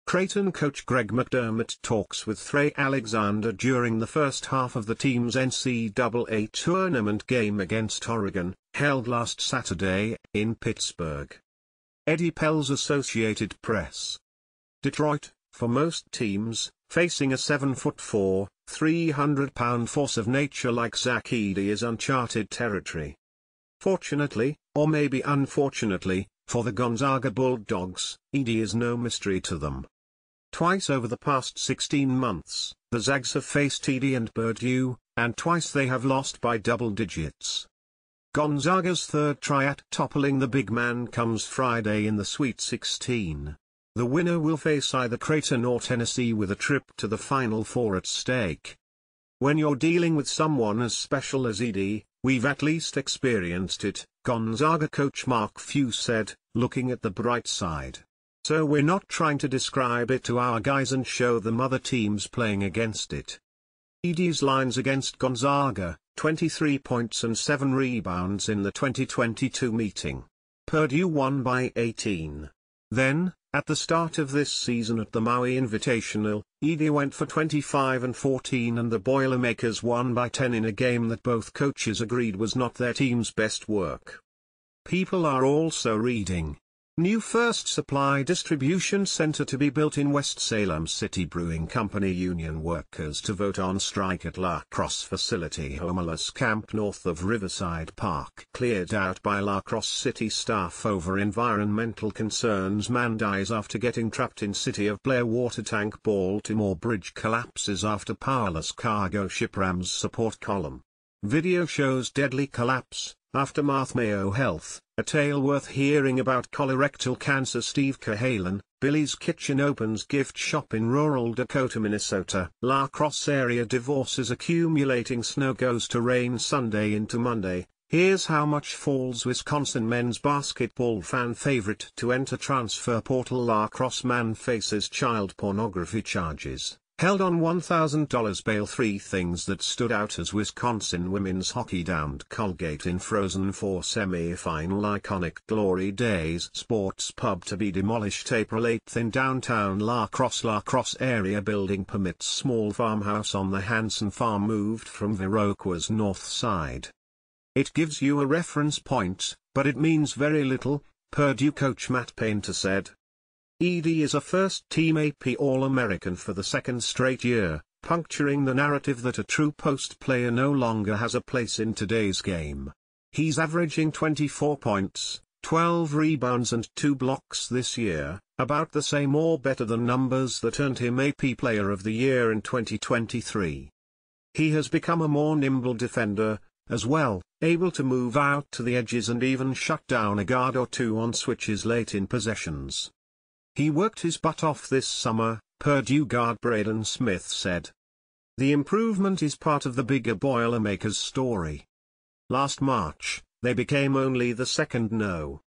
Creighton coach Greg McDermott talks with Trey Alexander during the first half of the team's NCAA tournament game against Oregon, held last Saturday, in Pittsburgh. Edey Purdue, Associated Press. Detroit, for most teams, facing a 7'4", 300-pound force of nature like Zach Edey is uncharted territory. Fortunately, or maybe unfortunately, for the Gonzaga Bulldogs, Edey is no mystery to them. Twice over the past 16 months, the Zags have faced Edey and Purdue, and twice they have lost by double digits. Gonzaga's third try at toppling the big man comes Friday in the Sweet 16. The winner will face either Creighton or Tennessee with a trip to the Final Four at stake. When you're dealing with someone as special as Edey, we've at least experienced it, Gonzaga coach Mark Few said, looking at the bright side. So we're not trying to describe it to our guys and show them other teams playing against it. Edey's lines against Gonzaga, 23 points and 7 rebounds in the 2022 meeting. Purdue won by 18. Then, at the start of this season at the Maui Invitational, Edey went for 25 and 14 and the Boilermakers won by 10 in a game that both coaches agreed was not their team's best work. People are also reading. New First Supply Distribution Center to be built in West Salem City. Brewing Company union workers to vote on strike at La Crosse facility. Homeless camp north of Riverside Park cleared out by La Crosse city staff over environmental concerns. Man dies after getting trapped in City of Blair water tank. Baltimore bridge collapses after powerless cargo ship rams support column. Video shows deadly collapse. Aftermath. Mayo Health, a tale worth hearing about colorectal cancer. Steve Cahalan, Billy's Kitchen opens gift shop in rural Dakota, Minnesota. La Crosse area divorces accumulating. Snow goes to rain Sunday into Monday. Here's how much falls. Wisconsin men's basketball fan favorite to enter transfer portal. La Crosse man faces child pornography charges. Held on $1,000 bail. 3 things that stood out as Wisconsin women's hockey downed Colgate in Frozen Four semi-final. Iconic Glory Days sports pub to be demolished April 8 in downtown La Crosse. La Crosse area building permits. Small farmhouse on the Hanson farm moved from Viroqua's north side. It gives you a reference point, but it means very little, Purdue coach Matt Painter said. Edey is a first-team AP All-American for the second straight year, puncturing the narrative that a true post player no longer has a place in today's game. He's averaging 24 points, 12 rebounds and 2 blocks this year, about the same or better than numbers that earned him AP Player of the Year in 2023. He has become a more nimble defender, as well, able to move out to the edges and even shut down a guard or two on switches late in possessions. He worked his butt off this summer, Purdue guard Braden Smith said. The improvement is part of the bigger Boilermakers story. Last March, they became only the second no.